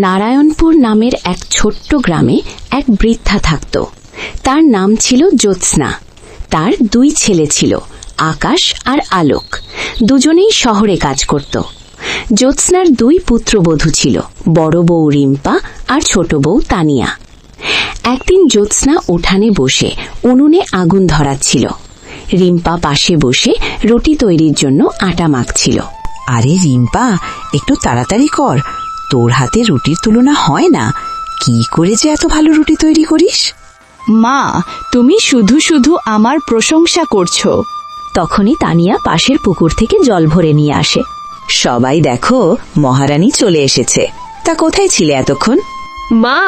নারায়ণপুর নামের এক ছোট্ট গ্রামে এক বৃদ্ধা থাকত। তার নাম ছিল জ্যোৎস্না। তার দুই ছেলে ছিল, আকাশ আর আলোক। দুজনেই শহরে কাজ করত। জ্যোৎস্নার দুই পুত্রবধূ ছিল, বড় বউ রিম্পা আর ছোট বউ তানিয়া। একদিন জ্যোৎস্না উঠানে বসে উনুনে আগুন ধরাচ্ছিল। রিম্পা পাশে বসে রুটি তৈরির জন্য আটা মাখছিল। আরে রিম্পা, একটু তাড়াতাড়ি কর, তোর হাতে রুটির তুলনা হয় না। কি করে যে এত ভালো রুটি তৈরি করিস? মা, তুমি শুধু শুধু আমার প্রশংসা করছো। তখনই তানিয়া পাশের পুকুর থেকে জল ভরে নিয়ে আসে। সবাই দেখো, মহারানী চলে এসেছে। তা কোথায় ছিলে এতক্ষণ? মা,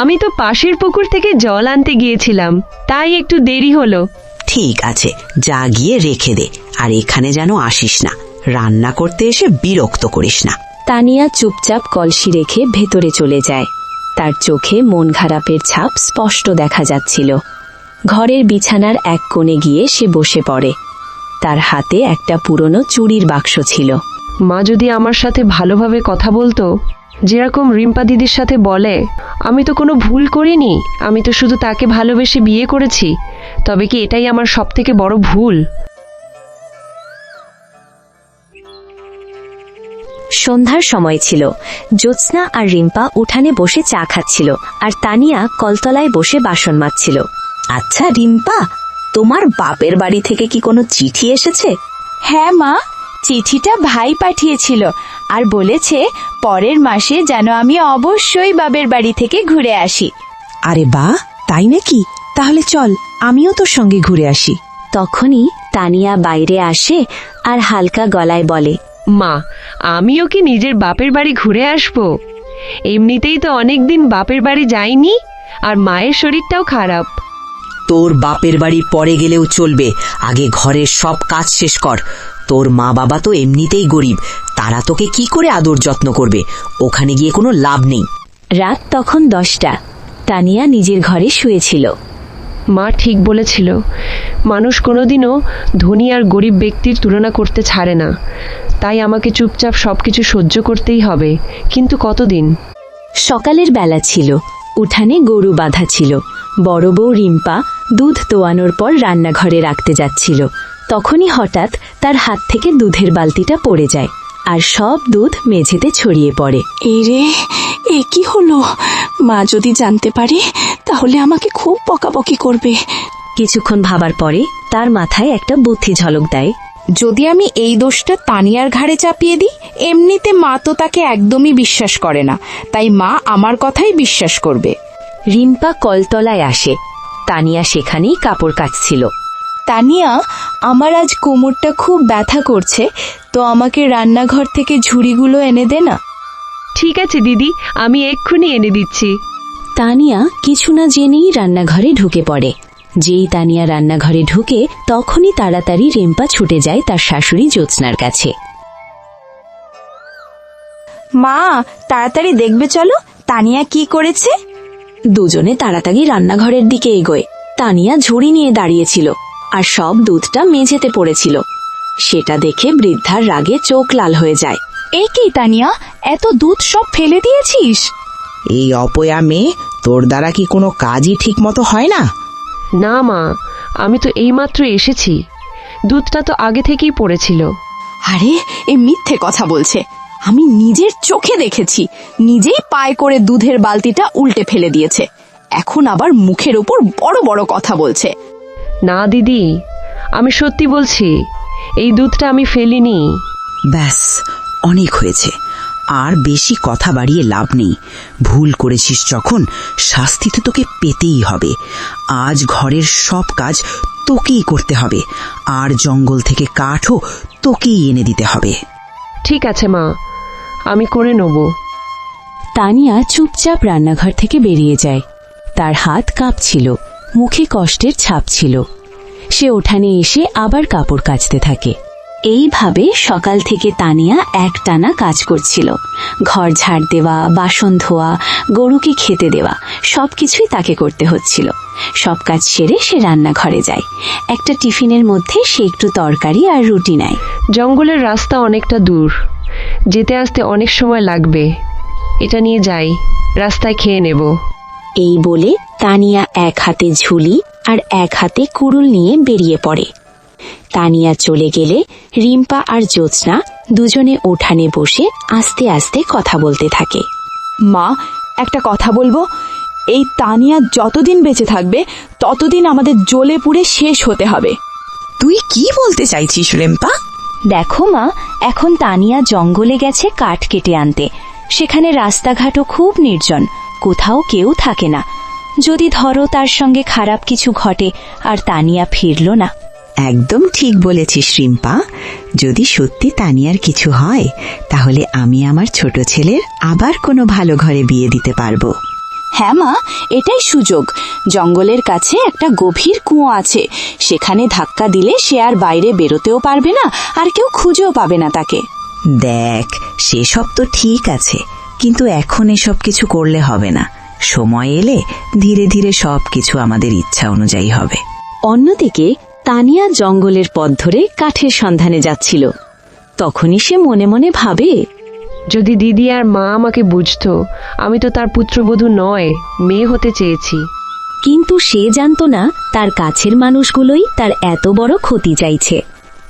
আমি তো পাশের পুকুর থেকে জল আনতে গিয়েছিলাম, তাই একটু দেরি হলো। ঠিক আছে, যা গিয়ে রেখে দে, আর এখানে যেন আসিস না। রান্না করতে এসে বিরক্ত করিস না। তানিয়া চুপচাপ কলসি রেখে ভেতরে চলে যায়। তার চোখে মন খারাপের ছাপ স্পষ্ট দেখা যাচ্ছিল। ঘরের বিছানার এক কোণে গিয়ে সে বসে পড়ে। তার হাতে একটা পুরনো চুড়ির বাক্স ছিল। মা যদি আমার সাথে ভালোভাবে কথা বলতো, যেরকম রিম্পা দিদির সাথে বলে, আমি তো কোনো ভুল করিনি, আমি তো শুধু তাকে ভালোবেসে বিয়ে করেছি, তবে কি এটাই আমার সবথেকে বড় ভুল? সন্ধ্যার সময় ছিল। জ্যোৎস্না আর রিম্পা উঠানে বসে চা খাচ্ছিল, আর তানিয়া কলতলায় বসে বাসন মাজছিল। আচ্ছা রিম্পা, তোমার বাপের বাড়ি থেকে কি কোনো চিঠি এসেছে? হ্যাঁ মা, চিঠিটা ভাই পাঠিয়েছিল আর বলেছে পরের মাসে যেন আমি অবশ্যই বাবের বাড়ি থেকে ঘুরে আসি। আরে বাহ, তাই নাকি? তাহলে চল, আমিও তোর সঙ্গে ঘুরে আসি। তখনই তানিয়া বাইরে আসে আর হালকা গলায় বলে, মা, আমিও কি নিজের বাপের বাড়ি ঘুরে আসবো? এমনিতেই তো অনেকদিন বাপের বাড়ি যাইনি, আর মায়ের শরীরটাও খারাপ। তোর বাপের বাড়ি পরে গেলেও চলবে, আগে ঘরের সব কাজ শেষ কর। তোর মা বাবা তো এমনিতেই গরিব, তারা তোকে কি করে আদর যত্ন করবে? ওখানে গিয়ে কোনো লাভ নেই। রাত তখন 10টা। তানিয়া নিজের ঘরে শুয়েছিল। মা ঠিক বলেছিল, মানুষ কোনোদিনও ধনী আর গরিব ব্যক্তির তুলনা করতে ছাড়ে না। তাই আমাকে চুপচাপ সবকিছু সহ্য করতেই হবে, কিন্তু কতদিন? সকালের বেলা ছিল। উঠানে গরু বাঁধা ছিল। বড় বউ রিম্পা দুধ দোয়ানোর পর রান্নাঘরে রাখতে যাচ্ছিল। তখনই হঠাৎ তার হাত থেকে দুধের বালতিটা পড়ে যায়, আর সব দুধ মেঝেতে ছড়িয়ে পড়ে। এরে, এ কি হলো? মা যদি জানতে পারে তাহলে আমাকে খুব বকাবকি করবে। কিছুক্ষণ ভাবার পরে তার মাথায় একটা বুদ্ধি ঝলক দেয়। যদি আমি এই দোষটা তানিয়ার ঘাড়ে চাপিয়ে দিই, এমনিতে মা তো তাকে একদমই বিশ্বাস করে না, তাই মা আমার কথাই বিশ্বাস করবে। রিম্পা কলতলায় আসে। তানিয়া সেখানেই কাপড় কাচছিল। তানিয়া, আমার আজ কোমরটা খুব ব্যথা করছে, তো আমাকে রান্নাঘর থেকে ঝুড়িগুলো এনে দে না। ঠিক আছে দিদি, আমি এক্ষুনি এনে দিচ্ছি। তানিয়া কিছু না জেনেই রান্নাঘরে ঢুকে পড়ে। যেই তানিয়া রান্নাঘরে ঢুকে, তখনই তাড়াতাড়ি রিম্পা ছুটে যায় তার শাশুড়ি জ্যোৎস্নার কাছে। মা, তাড়াতাড়ি দেখবে চলো, তানিয়া কি করেছে। দুজনে তাড়াতাড়ি রান্নাঘরের দিকে এগোয়। তানিয়া ঝুড়ি নিয়ে দাঁড়িয়েছিল, আর সব দুধটা মেঝেতে পড়েছিল। সেটা দেখে বৃদ্ধার রাগে চোখ লাল হয়ে যায়। এই কি তানিয়া, এত দুধ সব ফেলে দিয়েছিস? এই অপয়া মেয়ে, তোর দ্বারা কি কোনো কাজই ঠিক মতো হয় না? না মা, আমি তো এইমাত্র এসেছি, দুধটা তো আগে থেকেই পড়েছিল। আরে, এ মিথ্যে কথা বলছে। আমি নিজের চোখে দেখেছি, নিজেই পায়ে করে দুধের বালতিটা উল্টে ফেলে দিয়েছে। এখন আবার মুখের ওপর বড় বড় কথা বলছে। না দিদি, আমি সত্যি বলছি, এই দুধটা আমি ফেলিনি। ব্যাস, অনেক হয়েছে, আর বেশি কথা বাড়িয়ে লাভ নেই। ভুল করেছিস যখন, শাস্তি তো তোকে পেতেই হবে। আজ ঘরের সব কাজ তোকেই করতে হবে, আর জঙ্গল থেকে কাঠও তোকেই এনে দিতে হবে। ঠিক আছে মা, আমি করে নেব। তানিয়া চুপচাপ রান্নাঘর থেকে বেরিয়ে যায়। তার হাত কাঁপছিল, মুখে কষ্টের ছাপ ছিল। সে উঠানে এসে আবার কাপড় কাচতে থাকে। এইভাবে সকাল থেকে তানিয়া একটানা কাজ করছিল। ঘর ঝাড় দেওয়া, বাসন ধোয়া, গরুকে খেতে দেওয়া, সবকিছুই তাকে করতে হচ্ছিল। সব কাজ সেরে সে রান্নাঘরে যায়। একটা টিফিনের মধ্যে সে একটু তরকারি আর রুটি নেয়। জঙ্গলের রাস্তা অনেকটা দূর, যেতে আসতে অনেক সময় লাগবে। এটা নিয়ে যাই, রাস্তায় খেয়ে নেব। এই বলে তানিয়া এক হাতে ঝুলি আর এক হাতে কুড়ুল নিয়ে বেরিয়ে পড়ে। তানিয়া চলে গেলে রিম্পা আর জ্যোৎস্না দুজনে উঠানে বসে আস্তে আস্তে কথা বলতে থাকে। মা, একটা কথা বলবো। এই তানিয়া যতদিন বেঁচে থাকবে ততদিন আমাদের জ্বলে পুড়ে শেষ হতে হবে। তুই কি বলতে চাইছিস রেম্পা? দেখো মা, এখন তানিয়া জঙ্গলে গেছে কাঠ কেটে আনতে। সেখানে রাস্তাঘাটও খুব নির্জন, কোথাও কেউ থাকে না। যদি ধরো তার সঙ্গে খারাপ কিছু ঘটে আর তানিয়া ফিরল না। একদম ঠিক বলেছিস রিম্পা। যদি সত্যি তানিয়ার কিছু হয় তাহলে আমি আমার ছোট ছেলের আবার কোনো ভালো ঘরে বিয়ে দিতে পারবো। হ্যাঁ মা, এটাই সুযোগ। জঙ্গলের কাছে একটা গভীর কুয়ো আছে, সেখানে ধাক্কা দিলে সে আর বাইরে বেরোতেও পারবে না, আর কেউ খুঁজেও পাবে না তাকে। দেখ, সেসব তো ঠিক আছে, কিন্তু এখন এসব কিছু করলে হবে না। সময় এলে ধীরে ধীরে সবকিছু আমাদের ইচ্ছা অনুযায়ী হবে। অন্যদিকে তানিয়া জঙ্গলের পথ ধরে কাঠের সন্ধানে যাচ্ছিল। তখনই সে মনে মনে ভাবে, যদি দিদি আর মা আমাকে বুঝতো, আমি তো তার পুত্রবধূ নয়, মেয়ে হতে চেয়েছি। কিন্তু সে জানত না তার কাছের মানুষগুলোই তার এত বড় ক্ষতি চাইছে।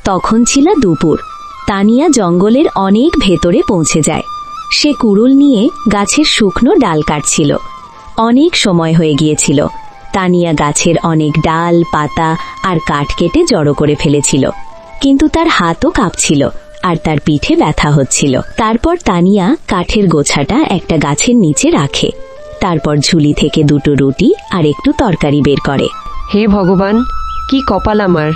তখন ছিল দুপুর। তানিয়া জঙ্গলের অনেক ভেতরে পৌঁছে যায়। সে কুড়ুল নিয়ে গাছের শুকনো ডাল কাটছিল। অনেক সময় হয়ে গিয়েছিল। তানিয়া গাছের অনেক ডাল, পাতা আর কাঠ কেটে জড়ো করে ফেলেছিল, কিন্তু তার হাতও কাঁপছিল আর তার পিঠে ব্যথা হচ্ছিল। তারপর তানিয়া কাঠের গোছাটা একটা গাছের নিচে রাখে। তারপর ঝুলি থেকে দুটো রুটি আর একটু তরকারি বের করে। হে ভগবান, কি কপাল আমার!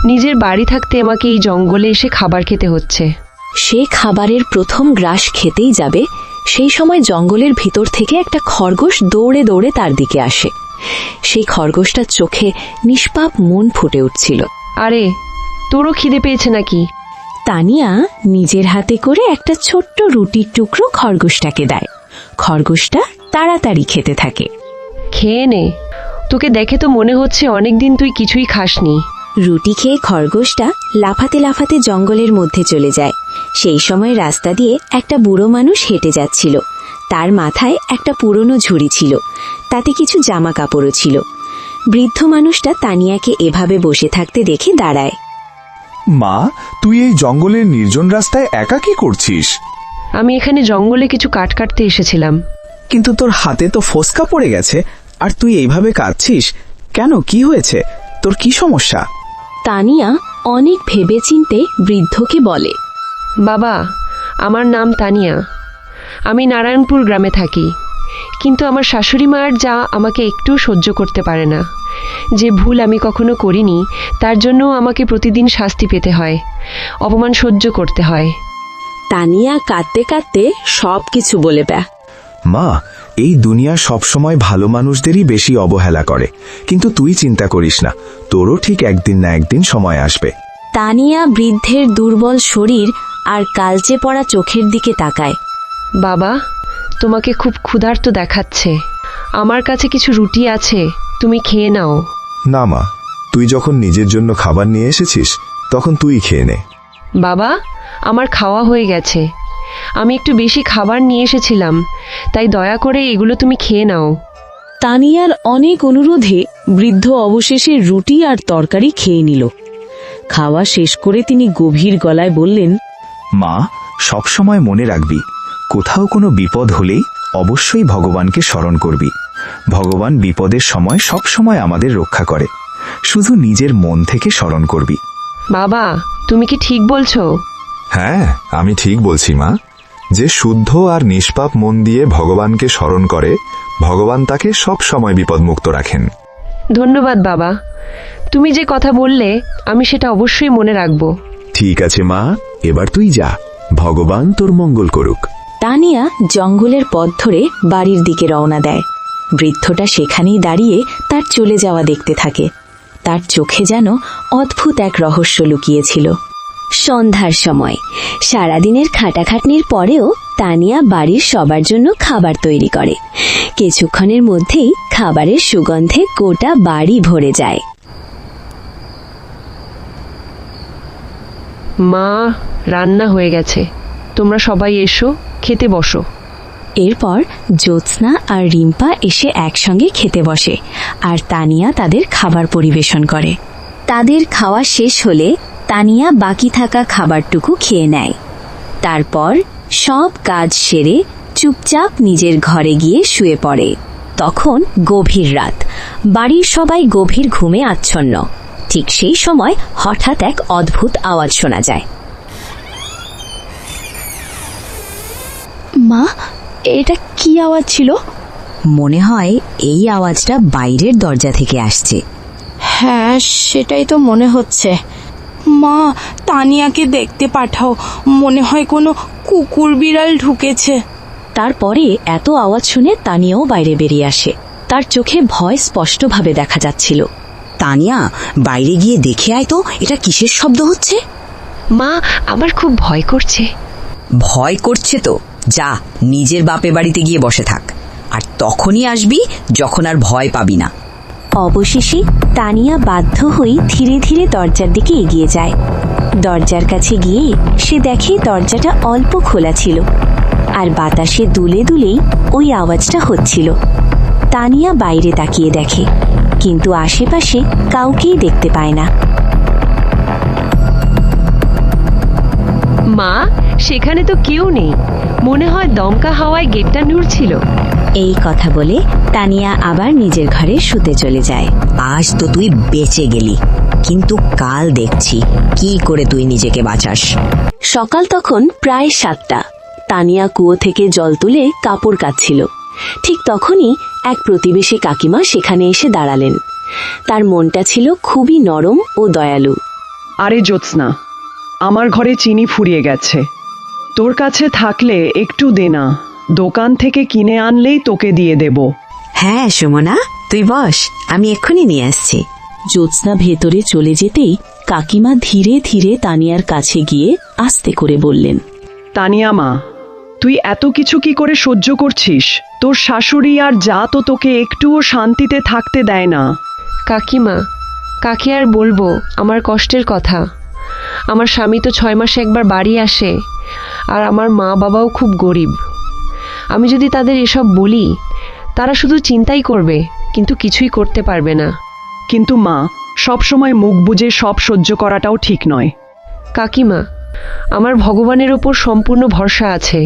নিজের বাড়ি থাকতে আমাকে এই জঙ্গলে এসে খাবার খেতে হচ্ছে। সে খাবারের প্রথম গ্রাস খেতেই যাবে, সেই সময় জঙ্গলের ভিতর থেকে একটা খরগোশ দৌড়ে দৌড়ে তার দিকে আসে। সেই খরগোশটার চোখে নিষ্পাপ মন ফুটে উঠছিল। আরে, তোরও খিদে পেয়েছে নাকি? তানিয়া নিজের হাতে করে একটা ছোট্ট রুটির টুকরো খরগোশটাকে দেয়। খরগোশটা তাড়াতাড়ি খেতে থাকে। খেয়ে নে, তোকে দেখে তো মনে হচ্ছে অনেকদিন তুই কিছুই খাসনি। রুটি খেয়ে খরগোশটা লাফাতে লাফাতে জঙ্গলের মধ্যে চলে যায়। সেই সময় রাস্তা দিয়ে একটা বুড়ো মানুষ হেঁটে যাচ্ছিল। তার মাথায় একটা পুরনো ঝুড়ি ছিল, তাতে কিছু জামা কাপড়ও ছিল। বৃদ্ধ মানুষটা তানিয়াকে এভাবে বসে থাকতে দেখে দাঁড়ায়। মা, তুই এই জঙ্গলের নির্জন রাস্তায় একা কি করছিস? আমি এখানে জঙ্গলে কিছু কাঠ কাটতে এসেছিলাম। কিন্তু তোর হাতে তো ফোসকা পড়ে গেছে, আর তুই এইভাবে কাঁদছিস কেন? কি হয়েছে? তোর কি সমস্যা? তানিয়া অনেক ভেবেচিন্তে বৃদ্ধকে বলে, বাবা, আমার নাম তানিয়া। আমি নারায়ণপুর গ্রামে থাকি, কিন্তু আমার শাশুড়ি মার যা আমাকে একটু সহ্য করতে পারে না। যে ভুল আমি কখনো করিনি তার জন্য আমাকে প্রতিদিন শাস্তি পেতে হয়, অপমান সহ্য করতে হয়। তানিয়া কাঁদতে কাঁদতে সবকিছু বলে দেয়। মা, এই দুনিয়া সবসময় ভালো মানুষদেরই বেশি অবহেলা করে, কিন্তু তুই চিন্তা করিস না, তোরও ঠিক একদিন না একদিন সময় আসবে। তানিয়া বৃদ্ধের দুর্বল শরীর আর কালচে পড়া চোখের দিকে তাকায়। বাবা, তোমাকে খুব ক্ষুধার্ত দেখাচ্ছে। আমার কাছে কিছু রুটি আছে, তুমি খেয়ে নাও। না মা, তুই যখন নিজের জন্য খাবার নিয়ে এসেছিস তখন তুই খেয়ে নে। বাবা, আমার খাওয়া হয়ে গেছে। আমি একটু বেশি খাবার নিয়ে এসেছিলাম, তাই দয়া করে এগুলো তুমি খেয়ে নাও। তানিয়ার অনেক অনুরোধে বৃদ্ধ অবশেষে রুটি আর তরকারি খেয়ে নিল। খাওয়া শেষ করে তিনি গভীর গলায় বললেন, মা, সবসময় মনে রাখবি, কোথাও কোনো বিপদ হলেই অবশ্যই ভগবানকে স্মরণ করবি। ভগবান বিপদের সময় সব সময় আমাদের রক্ষা করে, শুধু নিজের মন থেকে স্মরণ করবি। বাবা, তুমি কি ঠিক বলছো? হ্যাঁ, আমি ঠিক বলছি মা। যে শুদ্ধ আর নিষ্পাপ মন দিয়ে ভগবানকে স্মরণ করে, ভগবান তাকে সব সময় বিপদমুক্ত রাখেন। ধন্যবাদ বাবা, তুমি যে কথা বললে আমি সেটা অবশ্যই মনে রাখব। ঠিক আছে মা, এবার তুই যা, ভগবান তোর মঙ্গল করুক। তানিয়া জঙ্গলের পথ ধরে বাড়ির দিকে রওনা দেয়। বৃদ্ধটা সেখানেই দাঁড়িয়ে তার চলে যাওয়া দেখতে থাকে। তার চোখে যেন অদ্ভুত এক রহস্য লুকিয়েছিল। সন্ধ্যার সময় সারাদিনের খাটাখাটনির পরেও তানিয়া বাড়ির সবার জন্য খাবার তৈরি করে। কিছুক্ষণের মধ্যেই খাবারের সুগন্ধে গোটা বাড়ি ভরে যায়। মা, রান্না হয়ে গেছে, তোমরা সবাই এসো, খেতে বসো। এরপর জ্যোৎস্না আর রিম্পা এসে একসঙ্গে খেতে বসে আর তানিয়া তাদের খাবার পরিবেশন করে। তাদের খাওয়া শেষ হলে তানিয়া বাকি থাকা খাবারটুকু খেয়ে নেয়। তারপর সব কাজ সেরে চুপচাপ নিজের ঘরে গিয়ে শুয়ে পড়ে। তখন গভীর রাত, বাড়ির সবাই গভীর ঘুমে আচ্ছন্ন। ঠিক সেই সময় হঠাৎ এক অদ্ভুত আওয়াজ শোনা যায়। মা, এটা কি আওয়াজ ছিল? মনে হয় এই আওয়াজটা বাইরের দরজা থেকে আসছে। হ্যাঁ, সেটাই তো মনে হচ্ছে। মা, তানিয়াকে দেখতে পাঠাও, মনে হয় কোনো কুকুর বিড়াল ঢুকেছে। তারপরে এত আওয়াজ শুনে তানিয়াও বাইরে বেরিয়ে আসে। তার চোখে ভয় স্পষ্টভাবে দেখা যাচ্ছিল। তানিয়া, বাইরে গিয়ে দেখে আয় তো, এটা কিসের শব্দ হচ্ছে? মা, আমার খুব ভয় করছে। ভয় করছে তো যা, নিজের বাপের বাড়িতে গিয়ে বসে থাক, আর তখনই আসবি যখন আর ভয় পাবি না। অবশেষে তানিয়া বাধ্য হয়ে ধীরে ধীরে দরজার দিকে এগিয়ে যায়। দরজার কাছে গিয়ে সে দেখে দরজাটা অল্প খোলা ছিল, আর বাতাসে দুলে দুলেই ওই আওয়াজটা হচ্ছিল। তানিয়া বাইরে তাকিয়ে দেখে, কিন্তু আশেপাশে কাউকেই দেখতে পায় না। মা, সেখানে তো কেউ নেই, মনে হয় দমকা হাওয়ায় গেটটা নড়ছিল। এই কথা বলে তানিয়া আবার নিজের ঘরে শুতে চলে যায়। আজ তো তুই বেঁচে গেলি, কিন্তু কাল দেখছি কি করে তুই নিজেকে বাঁচাস। সকাল তখন প্রায় 7টা। তানিয়া কুয়ো থেকে জল তুলে কাপড় কাচ্ছিল। ঠিক তখনই এক প্রতিবেশী কাকিমা সেখানে এসে দাঁড়ালেন। তার মনটা ছিল খুবই নরম ও দয়ালু। আরে জ্যোৎস্না, আমার ঘরে চিনি ফুরিয়ে গেছে, তোর কাছে থাকলে একটু দে না, দোকান থেকে কিনে আনলেই তোকে দিয়ে দেব। হ্যাঁ সুমনা, তুই বস, আমি এক্ষুনি নিয়ে আসছি। জ্যোৎস্না ভেতরে চলে যেতেই কাকিমা ধীরে ধীরে তানিয়ার কাছে গিয়ে আস্তে করে বললেন, তানিয়া মা, তুই এত কিছু কি করে সহ্য করছিস? তোর শাশুড়ি আর যা তো তোকে একটুও শান্তিতে থাকতে দেয় না। কাকিমা, কাকে আর বলবো আমার কষ্টের কথা। আমার স্বামী তো 6 মাসে একবার বাড়ি আসে, আর আমার মা বাবাও খুব গরিব। আমি যদি তাদের এসব বলি, তারা শুধু চিন্তাই করবে, কিন্তু কিছুই করতে পারবে না। কিন্তু মা, সব সময় মুখ বুজে সব সহ্য করাটাও ঠিক নয়। কাকিমা, আমার ভগবানের ওপর সম্পূর্ণ ভরসা আছে,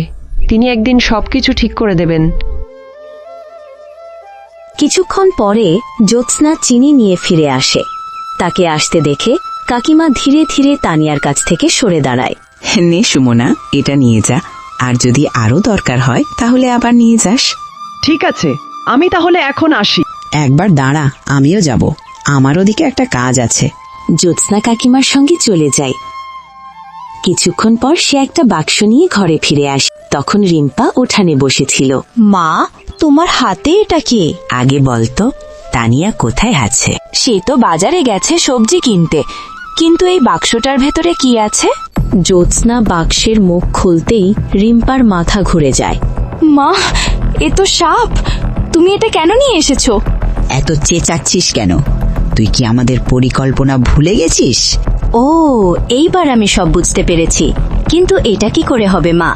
তিনি একদিন সবকিছু ঠিক করে দেবেন। কিছুক্ষণ পরে জ্যোৎস্না চিনি নিয়ে ফিরে আসে। তাকে আসতে দেখে কাকিমা ধীরে ধীরে তানিয়ার কাছ থেকে সরে দাঁড়ায়। নে সুমনা, এটা নিয়ে যা, আর যদি আরো দরকার হয় তাহলে আবার নিয়ে যাস। ঠিক আছে, আমি তাহলে এখন আসি। একবার দাঁড়া, আমিও যাব, আমার ওদিকে একটা কাজ আছে। জ্যোৎস্না কাকিমার সঙ্গে চলে যায়। কিছুক্ষণ পর সে একটা বাক্স নিয়ে ঘরে ফিরে আসে। তখন রিম্পা উঠানে বসেছিল। মা, তোমার হাতে এটা কি? আগে বলতো, তানিয়া কোথায় আছে? সে তো বাজারে গেছে সবজি কিনতে, কিন্তু এই বাক্সটার ভেতরে কি আছে? জ্যোৎস্না বাক্সের মুখ খুলতেই রিম্পার মাথা ঘুরে যায়। মা, এ তো সাপ! তুমি এটা কেন নিয়ে এসেছো? এত চেঁচাচ্ছিস কেন? তুই কি আমাদের পরিকল্পনা ভুলে গেছিস? ও, এইবার আমি সব বুঝতে পেরেছি, কিন্তু এটা কি করে হবে মা?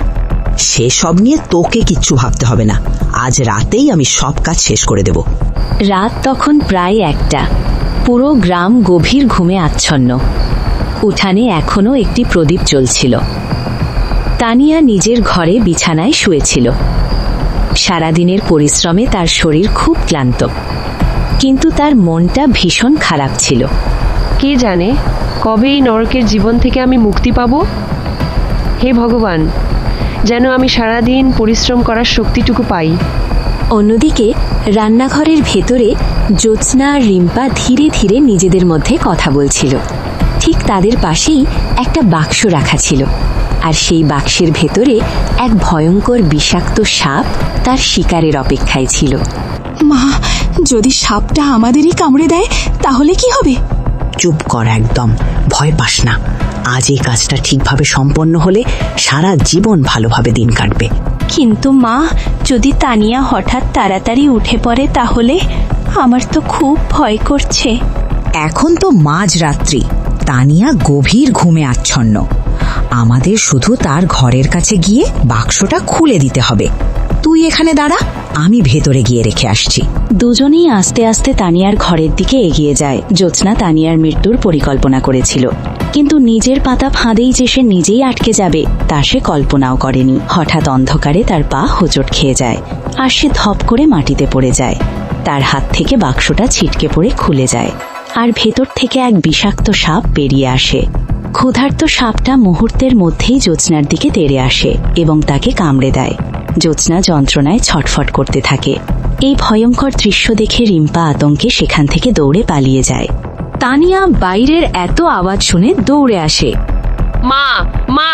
সেসব নিয়ে তোকে কিচ্ছু ভাবতে হবে না, আজ রাতেই আমি সব কাজ শেষ করে দেব। রাত তখন প্রায় 1টা। পুরো গ্রাম গভীর ঘুমে আচ্ছন্ন। উঠানে এখনো একটি প্রদীপ জ্বলছিল। তানিয়া নিজের ঘরে বিছানায় শুয়েছিল। সারাদিনের পরিশ্রমে তার শরীর খুব ক্লান্ত, কিন্তু তার মনটা ভীষণ খারাপ ছিল। কে জানে কবে এই নরকের জীবন থেকে আমি মুক্তি পাব। হে ভগবান, যেন আমি সারাদিন পরিশ্রম করার শক্তিটুকু পাই। অন্যদিকে রান্নাঘরের ভেতরে জ্যোৎস্না আর রিম্পা ধীরে ধীরে নিজেদের মধ্যে কথা বলছিল। ঠিক তাদের পাশেই একটা বাক্স রাখা ছিল, আর সেই বাক্সের ভেতরে এক ভয়ঙ্কর বিষাক্ত সাপ তার শিকারের অপেক্ষায় ছিল। মা, যদি সাপটা আমাদেরই কামড়ে দেয় তাহলে কি হবে? চুপ কর একদম, ভয় পাস না। আজ এই কাজটা ঠিকভাবে সম্পন্ন হলে সারা জীবন ভালোভাবে দিন কাটবে। কিন্তু মা, যদি তানিয়া হঠাৎ তাড়াতাড়ি উঠে পড়ে তাহলে? আমার তো খুব ভয় করছে। এখন তো মাঝরাত্রি, তানিয়া গভীর ঘুমে আচ্ছন্ন। আমাদের শুধু তার ঘরের কাছে গিয়ে বাক্সটা খুলে দিতে হবে। তুই এখানে দাঁড়া, আমি ভেতরে গিয়ে রেখে আসছি। দুজনেই আস্তে আস্তে তানিয়ার ঘরের দিকে এগিয়ে যায়। জ্যোৎস্না তানিয়ার মৃত্যুর পরিকল্পনা করেছিল, কিন্তু নিজের পাতা ফাঁদেই যে সে নিজেই আটকে যাবে তা সে কল্পনাও করেনি। হঠাৎ অন্ধকারে তার পা হোঁচট খেয়ে যায়, আর সে ধপ করে মাটিতে পড়ে যায়। তার হাত থেকে বাক্সটা ছিটকে পড়ে খুলে যায়, আর ভেতর থেকে এক বিষাক্ত সাপ বেরিয়ে আসে। ক্ষুধার্ত সাপটা মুহূর্তের মধ্যেই জ্যোৎস্নার দিকে তেড়ে আসে এবং তাকে কামড়ে দেয়। জ্যোৎস্না যন্ত্রণায় ছটফট করতে থাকে। এই ভয়ঙ্কর দৃশ্য দেখে রিম্পা আতঙ্কে সেখান থেকে দৌড়ে পালিয়ে যায়। তানিয়া বাইরের এত আওয়াজ শুনে দৌড়ে আসে। মা, মা,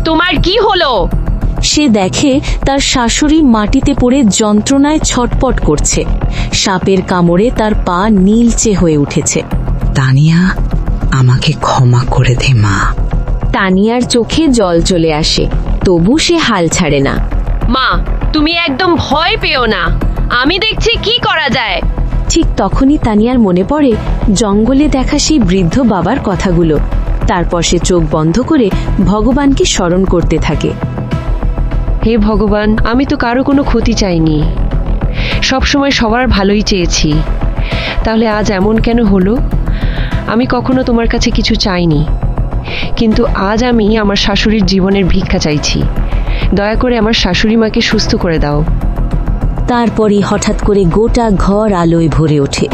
তোমার কি হলো? সে দেখে তার শাশুড়ি মাটিতে পড়ে যন্ত্রণায় ছটপট করছে। সাপের কামড়ে তার পা নীলচে হয়ে উঠেছে। তানিয়া, আমাকে ক্ষমা করে দে মা। তানিয়ার চোখে জল চলে আসে, তবু সে হাল ছাড়ে না। মা, তুমি একদম ভয় পেও না, আমি দেখছি কি করা যায়। ঠিক তখনই তানিয়ার মনে পড়ে জঙ্গলে দেখা সেই বৃদ্ধ বাবার কথাগুলো। তারপর সে চোখ বন্ধ করে ভগবানকে স্মরণ করতে থাকে। হে ভগবান, আমি তো কারো কোনো ক্ষতি চাইনি, সবসময় সবার ভালোই চেয়েছি, তাহলে আজ এমন কেন হলো? আমি কখনো তোমার কাছে কিছু চাইনি, কিন্তু আজ আমি আমার শাশুড়ির জীবনের ভিক্ষা চাইছি। দয়া করে আমার শাশুড়ি মাকে সুস্থ করে দাও। তারপরই হঠাৎ করে গোটা ঘর আলোয় ভরে ওঠে।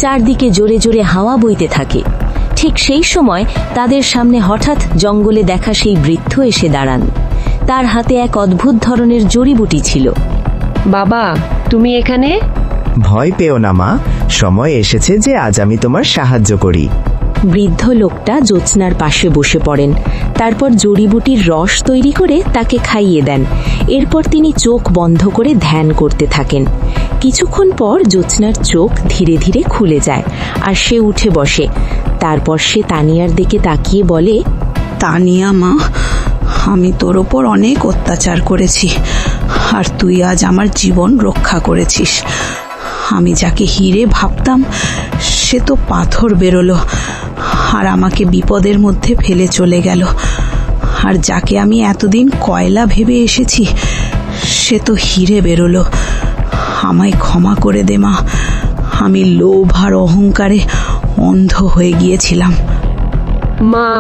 চারদিকে জোরে জোরে হাওয়া বইতে থাকে। ঠিক সেই সময় তাদের সামনে হঠাৎ জঙ্গলে দেখা সেই বৃদ্ধ এসে দাঁড়ান। তার হাতে এক অদ্ভুত ধরনের জড়িবুটি ছিল। বাবা, তুমি এখানে? ভয় পেও না মা, সময় এসেছে যে আজ আমি তোমার সাহায্য করি। বৃদ্ধ লোকটা জ্যোৎস্নার পাশে বসে পড়েন। তারপর জড়িবুটির রস তৈরি করে তাকে খাইয়ে দেন। এরপর তিনি চোখ বন্ধ করে ধ্যান করতে থাকেন। কিছুক্ষণ পর জ্যোৎস্নার চোখ ধীরে ধীরে খুলে যায়, আর সে উঠে বসে। তারপর সে তানিয়ার দিকে তাকিয়ে বলে, তানিয়া মা, আমি তোর ওপর অনেক অত্যাচার করেছি, আর তুই আজ আমার জীবন রক্ষা করেছিস। আমি যাকে হিরে ভাবতাম সে তো পাথর বেরোলো, আর আমাকে বিপদের মধ্যে ফেলে চলে গেল। আর যাকে আমি এতদিন কয়লা ভেবে এসেছি সে তো হিরে বেরোলো। আমায় ক্ষমা করে দে মা, আমি লোভ আর অহংকারে অন্ধ হয়ে গিয়েছিলাম। মা,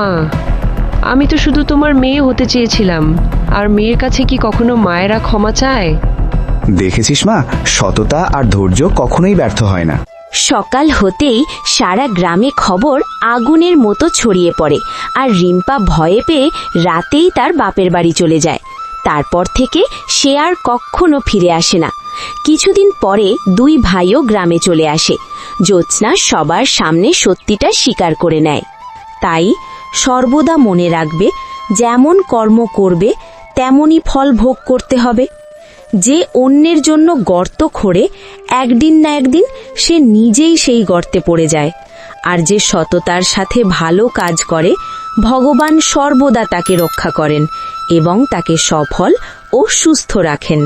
আমি তো শুধু তোমার মেয়ে হতে চেয়েছিলাম, আর মেয়ের কাছে কি কখনো মায়েরা ক্ষমা চায়? দেখেছিস মা, সততা আর ধৈর্য কখনোই ব্যর্থ হয় না। সকাল হতেই সারা গ্রামে খবর আগুনের মতো ছড়িয়ে পড়ে, আর রিম্পা ভয়ে পেয়ে রাতেই তার বাপের বাড়ি চলে যায়। তারপর থেকে সে আর কখনো ফিরে আসে না। কিছুদিন পরে দুই ভাইও গ্রামে চলে আসে। জ্যোৎস্না সবার সামনে সত্যিটা স্বীকার করে নেয়। তাই সর্বদা মনে রাখবে, যেমন কর্ম করবে তেমনই ফল ভোগ করতে হবে। যে অন্যের জন্য গর্ত খোঁড়ে, একদিন না একদিন সে নিজেই সেই গর্তে পড়ে যায়। আর যে সততার সাথে ভালো কাজ করে, ভগবান সর্বদা তাকে রক্ষা করেন এবং তাকে সফল ও সুস্থ রাখেন।